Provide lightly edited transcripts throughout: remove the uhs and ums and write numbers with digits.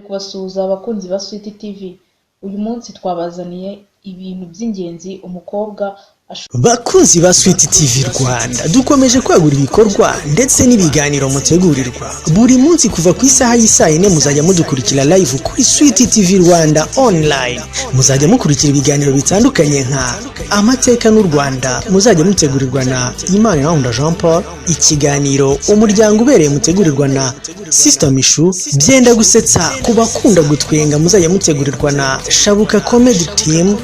Kubasuhuza abakunzi ba Sweet TV. Uyu munsi twabazaniye ibintu by'ingenzi umukobwa Bakunzi ba Sweet TV Rwanda, dukomeje kwagura ibikorwa ndetse n'ibiganiro mutegurirwa. Buri munsi kuva ku isaha y'isayine muzajya mudukurikira live kuri Sweet TV Rwanda online. Muzajya mukurikira ibiganiro bitandukanye nka Amateka n'u Rwanda, muzajya mutegurirwa na Imanirahunda Jean Paul, ikiganiro umuryango ubereye mutegurirwa na Sister Mishu, byenda gusetsa ku bakunda gutwenga muzajya mutegurirwa na Shabuka Comedy Team,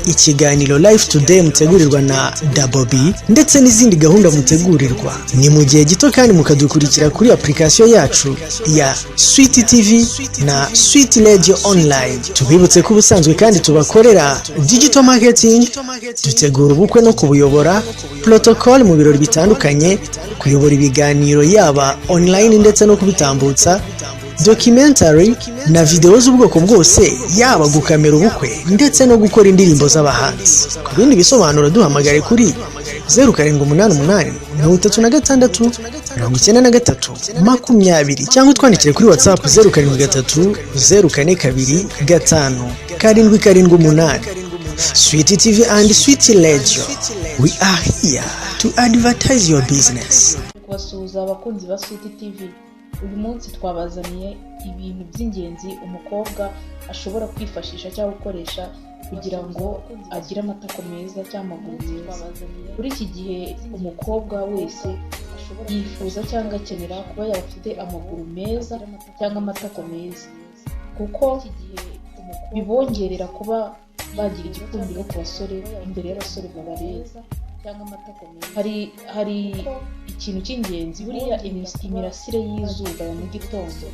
ikiganiro Life Today mutegurirwa na Dabobi, ndetse n'izindi gahunda mutegurirwa. Ni mu gihe gito kandi mukadukurikira kuri application yacu ya Sweet TV na Sweet Radio Online. Tubibutse ko ubusanzwe kandi tubakorera digital marketing, dutegura ubukwe no kubuyobora, protocol mu birori bitandukanye, kuyobora ibiganiro yaba online ndetse no kubitambutsa, documentary na video z'ubwoko bwose, yaba gukamera ubukwe ndetse no gukora indirimbo z'abahanzi. Ku bindi bisobanuro duhamagare kuri 0788 36 93 cyangwa twandikire kuri WhatsApp 0730 042 5 778. Sweet TV and Sweet Radio, we are here to advertise your business. Kubasuhuza abakunzi ba Sweet TV. Uyu munsi twabazaniye ibintu by'ingenzi umukobwa ashobora kwifashisha cyangwa gukoresha kugira ngo agire amatako meza cyangwa amaguru meza. Kuri iki gihe umukobwa wese yifuza cyangwa akenera kuba yafite amaguru meza cyangwa amatako meza, kuko bibongerera kuba bagira igikundiro ku basore imbere y'abasore babareza. Hari ikintu cy'ingenzi, buriya imirasire y'izuba ya mu gitondo,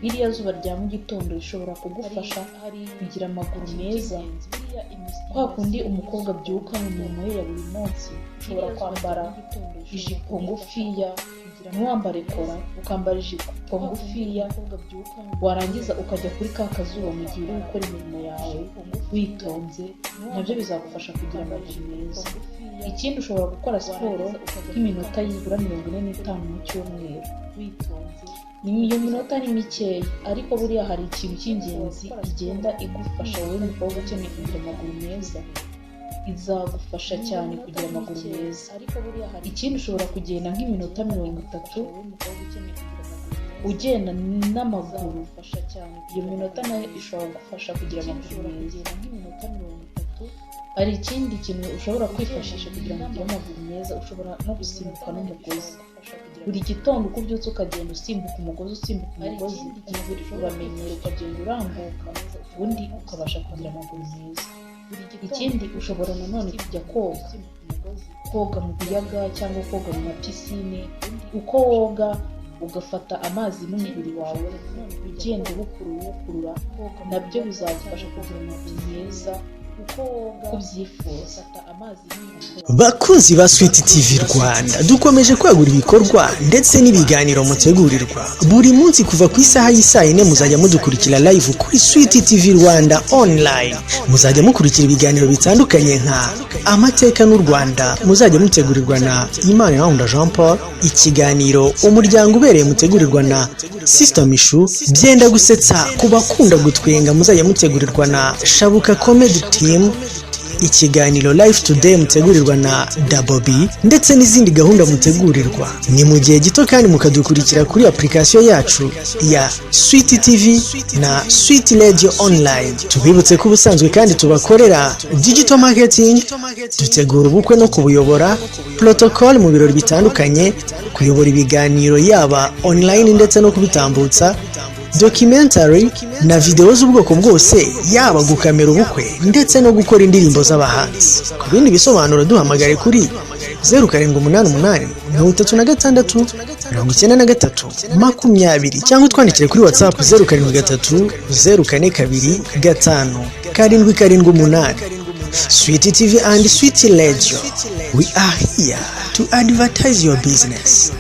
biriya zuba rya mu gitondo rishobora kugufasha kugira amaguru meza. Kwa kundi umukobwa abyuka mu mirimo ye ya buri munsi, ushobora kwambara ijipo ngufiya, ntiwambare kora, ukambara ijipo ngufiya, warangiza ukajya kuri ka kazuba mu gihe uri gukora imirimo yawe witonze, nabyo bizagufasha kugira amaguru meza. Ikindi, ushobora gukora siporo nk'iminota yibura 45 mu cyumweru witonze. Iyo minota ni mikeya, ariko buriya hari ikintu cy'ingenzi igenda igufasha wowe mukobwa ukeneye kugira amaguru meza, izagufasha cyane kugira amaguru meza. Ikindi, ushobora kugenda nk'iminota 30 ugenda n'amaguru, iyo minota nayo ishobora gufasha kugira amaguru meza. Hari ikindi kintu ushobora kwifashisha kugira ngo ugire amaguru meza, ushobora no gusimbuka n'umugozi. Buri gitondo uko ubyutse ukagenda usimbuka umugozi, umubiri uramenyera, ukagenda urambuka, ubundi ukabasha kugira amaguru meza. Ikindi, ushobora nanone kujya koga mu biyaga cyangwa koga mu mapisine. Uko woga ugafata amazi n'umubiri wawe ugenda uwukurura, nabyo bizagufasha kugira amaguru meza kubyifuza. Bakunzi ba Sweet TV Rwanda, dukomeje kwagura ibikorwa ndetse n'ibiganiro mutegurirwa. Buri munsi kuva ku isaha y'isayine muzajya mudukurikira live kuri Sweet TV Rwanda online. Muzajya mukurikira ibiganiro bitandukanye nka Amateka n'u Rwanda, muzajya mutegurirwa na Imanirahunda Jean Paul, ikiganiro umuryango ubereye mutegurirwa na Sister Mishu, byenda gusetsa ku bakunda gutwenga muzajya mutegurirwa na Shabuka Comedy Team, ikiganiro Life Today mutegurirwa na Dabobi, ndetse n'izindi gahunda mutegurirwa. Ni mu gihe gito kandi mukadukurikira kuri application yacu ya Sweet TV na Sweet Radio Online. Tubibutse ko ubusanzwe kandi tubakorera digital marketing, dutegura ubukwe no kubuyobora, protocol mu birori bitandukanye, kuyobora ibiganiro yaba online ndetse no kubitambutsa, documentary na video z'ubwoko bwose, yaba gukamera ubukwe ndetse no gukora indirimbo z'abahanzi. Ku bindi bisobanuro duhamagare kuri 0788 36 93 cyangwa twandikire kuri WhatsApp 0730 042 5 778. Sweet TV and Sweet Radio, we are here to advertise your business.